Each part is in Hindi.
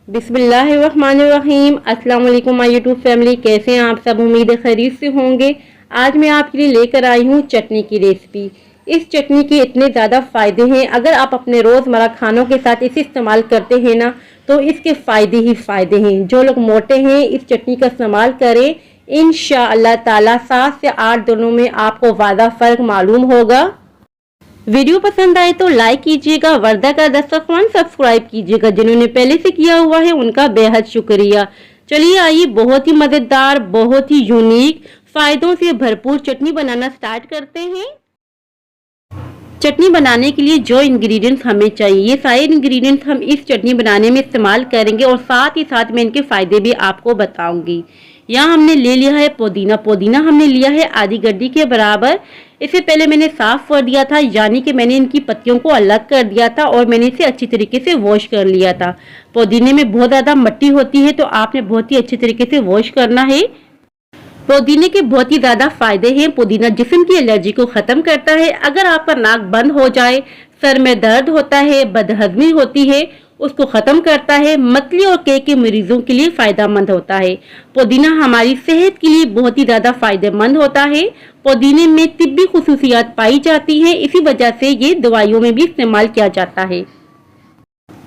बिस्मिल्लाहिर्रहमानिर्रहीम। अस्सलाम वालेकुम माय यूट्यूब फैमिली, कैसे हैं आप सब? उम्मीद है खैरियत से होंगे। आज मैं आपके लिए लेकर आई हूँ चटनी की रेसिपी। इस चटनी के इतने ज़्यादा फ़ायदे हैं, अगर आप अपने रोज़मर्रा खानों के साथ इसे इस्तेमाल करते हैं ना तो इसके फ़ायदे ही फ़ायदे हैं। जो लोग मोटे हैं इस चटनी का इस्तेमाल करें, इंशाअल्लाह ताला 7 से 8 दिनों में आपको वादा फ़र्क मालूम होगा। वीडियो पसंद आए तो लाइक कीजिएगा, वर्दा का दस्तरखान सब्सक्राइब कीजिएगा। जिन्होंने पहले से किया हुआ है उनका बेहद शुक्रिया। चलिए आइए बहुत ही मज़ेदार, बहुत ही यूनिक, फ़ायदों से भरपूर चटनी बनाना स्टार्ट करते हैं। चटनी बनाने के लिए जो इंग्रेडिएंट्स हमें चाहिए, ये सारे इंग्रेडिएंट्स हम इस चटनी बनाने में इस्तेमाल करेंगे और साथ ही साथ मैं इनके फ़ायदे भी आपको बताऊंगी। यहाँ हमने ले लिया है पुदीना। पुदीना हमने लिया है आधी गड्डी के बराबर। इसे पहले मैंने साफ़ कर दिया था, यानी कि मैंने इनकी पत्तियों को अलग कर दिया था और मैंने इसे अच्छी तरीके से वॉश कर लिया था। पुदीने में बहुत ज़्यादा मिट्टी होती है तो आपने बहुत ही अच्छी तरीके से वॉश करना है। पुदीने के बहुत ही ज़्यादा फायदे हैं। पुदीना जिस्म की एलर्जी को ख़त्म करता है। अगर आपका नाक बंद हो जाए, सर में दर्द होता है, बदहजमी होती है, उसको ख़त्म करता है। मतली और के मरीजों के लिए फ़ायदेमंद होता है। पुदीना हमारी सेहत के लिए बहुत ही ज़्यादा फ़ायदेमंद होता है। पुदीने में तिब्बी खुसूसियात पाई जाती हैं, इसी वजह से ये दवाइयों में भी इस्तेमाल किया जाता है।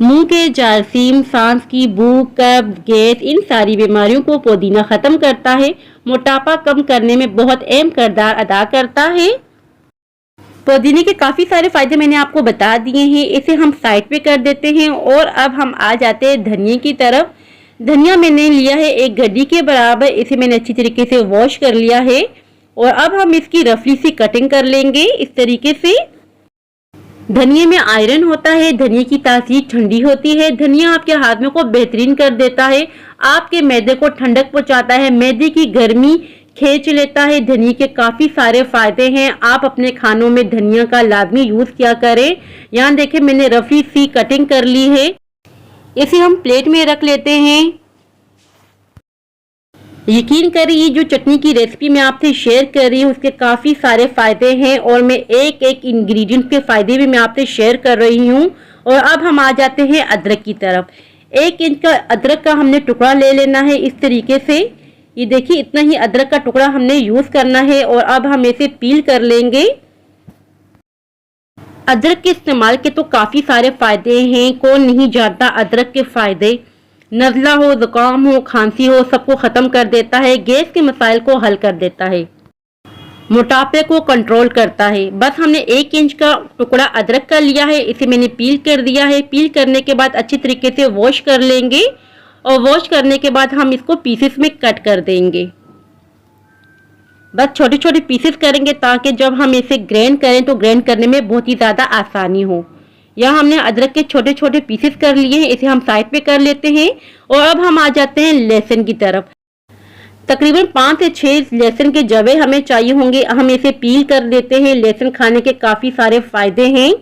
मुंह के जारसीम, सांस की भूख, कब्ज, गैस, इन सारी बीमारियों को पुदीना खत्म करता है। मोटापा कम करने में बहुत अहम किरदार अदा करता है। पुदीने के काफ़ी सारे फायदे मैंने आपको बता दिए हैं, इसे हम साइड पे कर देते हैं और अब हम आ जाते हैं धनिया की तरफ। धनिया मैंने लिया है एक गड्डी के बराबर। इसे मैंने अच्छी तरीके से वॉश कर लिया है और अब हम इसकी रफली सी कटिंग कर लेंगे इस तरीके से। धनिया में आयरन होता है, धनिया की तासीर ठंडी होती है। धनिया आपके हाथों को बेहतरीन कर देता है, आपके मैदे को ठंडक पहुंचाता है, मैदे की गर्मी खींच लेता है। धनिया के काफ़ी सारे फायदे हैं, आप अपने खानों में धनिया का लाजमी यूज़ किया करें। यहाँ देखें मैंने रफी सी कटिंग कर ली है। इसे हम प्लेट में रख लेते हैं। यकीन करिए ये जो चटनी की रेसिपी मैं आपसे शेयर कर रही हूँ उसके काफ़ी सारे फ़ायदे हैं और मैं एक एक इंग्रेडिएंट के फ़ायदे भी मैं आपसे शेयर कर रही हूँ। और अब हम आ जाते हैं अदरक की तरफ। 1 इंच का अदरक का हमने टुकड़ा ले लेना है इस तरीके से। ये देखिए इतना ही अदरक का टुकड़ा हमने यूज़ करना है और अब हम इसे पील कर लेंगे। अदरक के इस्तेमाल के तो काफ़ी सारे फ़ायदे हैं, कौन नहीं जानता अदरक के फ़ायदे। नज़ला हो, ज़ुकाम हो, खांसी हो, सबको ख़त्म कर देता है। गैस के मसाइल को हल कर देता है, मोटापे को कंट्रोल करता है। बस हमने 1 इंच का टुकड़ा अदरक का लिया है, इसे मैंने पील कर दिया है। पील करने के बाद अच्छी तरीके से वॉश कर लेंगे और वॉश करने के बाद हम इसको पीसेस में कट कर देंगे। बस छोटे छोटे पीसेस करेंगे ताकि जब हम इसे ग्राइंड करें तो ग्राइंड करने में बहुत ही ज़्यादा आसानी हो। यहाँ हमने अदरक के छोटे छोटे पीसेस कर लिए हैं, इसे हम साइड पे कर लेते हैं। और अब हम आ जाते हैं लहसुन की तरफ। तकरीबन 5 से 6 लहसुन के जवे हमें चाहिए होंगे। हम इसे पील कर देते हैं। लहसुन खाने के काफ़ी सारे फायदे हैं।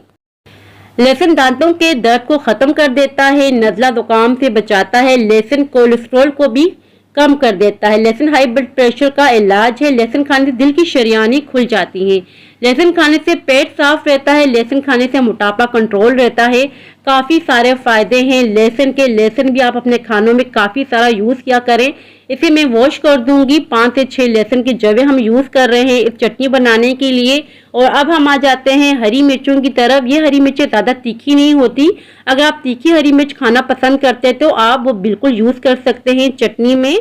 लहसुन दांतों के दर्द को ख़त्म कर देता है, नज़ला ज़ुकाम से बचाता है। लहसुन कोलेस्ट्रॉल को भी कम कर देता है। लहसुन हाई ब्लड प्रेशर का इलाज है। लहसुन खाने से दिल की शरियानी खुल जाती हैं। लहसुन खाने से पेट साफ रहता है। लहसुन खाने से मोटापा कंट्रोल रहता है। काफ़ी सारे फायदे हैं लहसुन के। लहसुन भी आप अपने खानों में काफ़ी सारा यूज़ किया करें। इसे मैं वॉश कर दूंगी। 5 से 6 लहसुन के जवे हम यूज़ कर रहे हैं इस चटनी बनाने के लिए। और अब हम आ जाते हैं हरी मिर्चों की तरफ। ये हरी मिर्चें ज़्यादा तीखी नहीं होती। अगर आप तीखी हरी मिर्च खाना पसंद करते हैं तो आप वो बिल्कुल यूज़ कर सकते हैं चटनी में।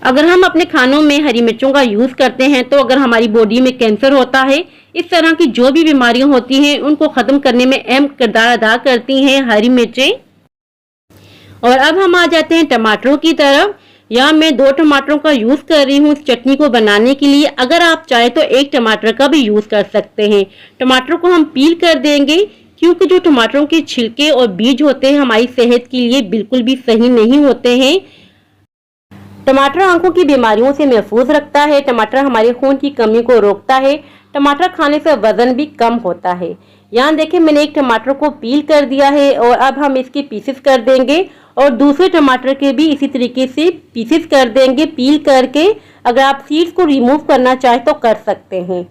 अगर हम अपने खानों में हरी मिर्चों का यूज़ करते हैं तो अगर हमारी बॉडी में कैंसर होता है, इस तरह की जो भी बीमारियां होती हैं उनको ख़त्म करने में अहम किरदार अदा करती हैं हरी मिर्चें। और अब हम आ जाते हैं टमाटरों की तरफ। यहाँ मैं 2 टमाटरों का यूज़ कर रही हूँ इस चटनी को बनाने के लिए। अगर आप चाहे तो 1 टमाटर का भी यूज़ कर सकते हैं। टमाटर को हम पील कर देंगे क्योंकि जो टमाटरों के छिलके और बीज होते हैं हमारी सेहत के लिए बिल्कुल भी सही नहीं होते हैं। टमाटर आंखों की बीमारियों से महफूज रखता है। टमाटर हमारे खून की कमी को रोकता है। टमाटर खाने से वजन भी कम होता है। यहाँ देखें मैंने 1 टमाटर को पील कर दिया है और अब हम इसके पीसेस कर देंगे और दूसरे टमाटर के भी इसी तरीके से पीसेस कर देंगे पील करके। अगर आप सीड्स को रिमूव करना चाहें तो कर सकते हैं।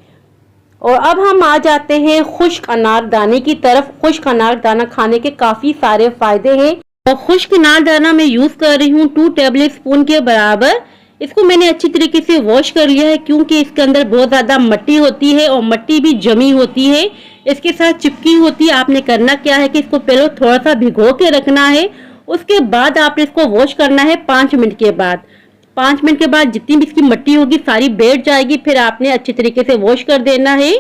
और अब हम आ जाते हैं खुश्क अनार दाने की तरफ। खुश्क अनार दाना खाने के काफ़ी सारे फायदे हैं। और खुश्क अनारदाना मैं यूज कर रही हूँ 2 टेबल स्पून के बराबर। इसको मैंने अच्छी तरीके से वॉश कर लिया है क्योंकि इसके अंदर बहुत ज्यादा मिट्टी होती है और मिट्टी भी जमी होती है, इसके साथ चिपकी होती है। आपने करना क्या है कि इसको पहले थोड़ा सा भिगो के रखना है, उसके बाद आपने इसको वॉश करना है 5 मिनट के बाद। 5 मिनट के बाद जितनी भी इसकी मिट्टी होगी सारी बैठ जाएगी, फिर आपने अच्छी तरीके से वॉश कर देना है।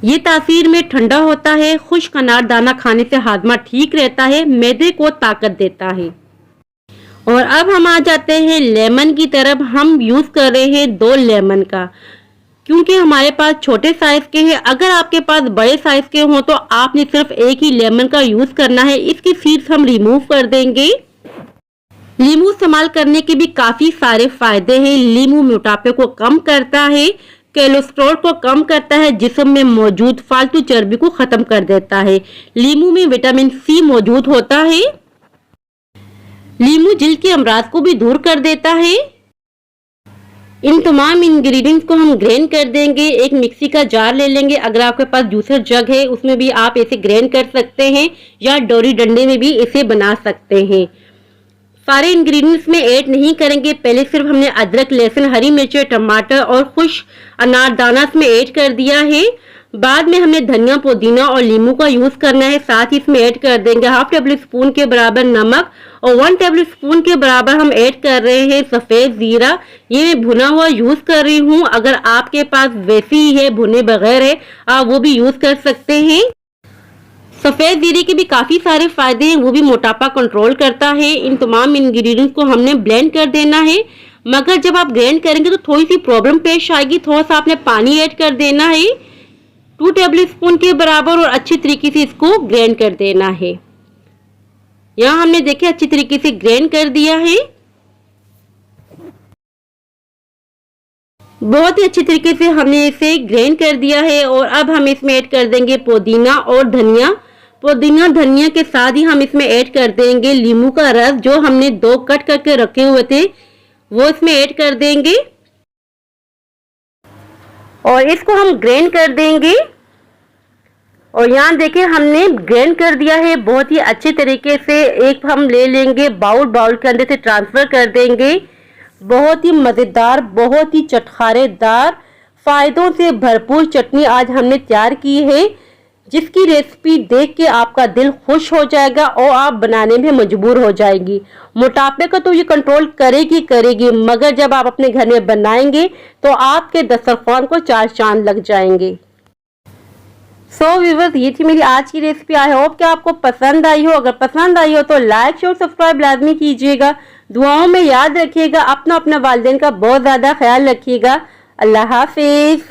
ये तासीर में ठंडा होता है। खुश्क अनारदाना खाने से हाजमा ठीक रहता है, मैदे को ताकत देता है। और अब हम आ जाते हैं लेमन की तरफ। हम यूज कर रहे हैं 2 लेमन का, क्योंकि हमारे पास छोटे साइज के हैं। अगर आपके पास बड़े साइज के हों तो आपने सिर्फ एक ही लेमन का यूज करना है। इसकी सीड्स हम रिमूव कर देंगे। लीमू इस्तेमाल करने के भी काफी सारे फायदे हैं। लीमू मोटापे को कम करता है, कोलेस्ट्रॉल को कम करता है, जिस्म में मौजूद फालतू चर्बी को खत्म कर देता है। लीमू में विटामिन सी मौजूद होता है। लीमू जिल्द के अमराज को भी दूर कर देता है। इन तमाम इंग्रेडिएंट्स को हम ग्राइंड कर देंगे। एक मिक्सी का जार ले लेंगे। अगर आपके पास जूसर जग है उसमें भी आप इसे ग्राइंड कर सकते हैं, या डोरी डंडे में भी इसे बना सकते हैं। सारे इंग्रेडिएंट्स में ऐड नहीं करेंगे, पहले सिर्फ हमने अदरक, लहसुन, हरी मिर्च, टमाटर और खुश्क अनारदाना इसमें ऐड कर दिया है। बाद में हमने धनिया, पुदीना और नींबू का यूज करना है। साथ ही इसमें ऐड कर देंगे 1/2 टेबल स्पून के बराबर नमक और 1 टेबल स्पून के बराबर हम ऐड कर रहे हैं सफेद जीरा। ये मैं भुना हुआ यूज कर रही हूँ। अगर आपके पास वैसी ही है, भुने बगैर है, आप वो भी यूज कर सकते हैं। सफेद जीरे के भी काफी सारे फायदे हैं, वो भी मोटापा कंट्रोल करता है। इन तमाम इंग्रेडिएंट्स को हमने ब्लेंड कर देना है, मगर जब आप ग्राइंड करेंगे तो थोड़ी सी प्रॉब्लम पेश आएगी। थोड़ा सा आपने पानी ऐड कर देना है 2 टेबल स्पून के बराबर, और अच्छी तरीके से इसको ग्राइंड कर देना है। यहाँ हमने देखे अच्छी तरीके से ग्राइंड कर दिया है, बहुत ही अच्छी तरीके से हमने इसे ग्राइंड कर दिया है। और अब हम इसमें ऐड कर देंगे पुदीना और धनिया। पुदीना धनिया के साथ ही हम इसमें ऐड कर देंगे नींबू का रस, जो हमने 2 कट करके रखे हुए थे वो इसमें ऐड कर देंगे और इसको हम ग्राइंड कर देंगे। और यहाँ देखिए हमने ग्राइंड कर दिया है बहुत ही अच्छे तरीके से। एक हम ले लेंगे बाउल के अंदर से ट्रांसफर कर देंगे। बहुत ही मज़ेदार, बहुत ही चटखारेदार, फायदों से भरपूर चटनी आज हमने तैयार की है, जिसकी रेसिपी देख के आपका दिल खुश हो जाएगा और आप बनाने में मजबूर हो जाएगी। मोटापे का तो ये कंट्रोल करेगी, मगर जब आप अपने घर में बनाएंगे तो आपके दस्तरखान को 4 चांद लग जाएंगे। सो व्यूअर्स, ये थी मेरी आज की रेसिपी। आई होप कि आपको पसंद आई हो। अगर पसंद आई हो तो लाइक, शेयर, सब्सक्राइब लाजमी कीजिएगा। दुआओं में याद रखिएगा। अपना वालिदैन का बहुत ज़्यादा ख्याल रखिएगा। अल्लाह हाफिज़।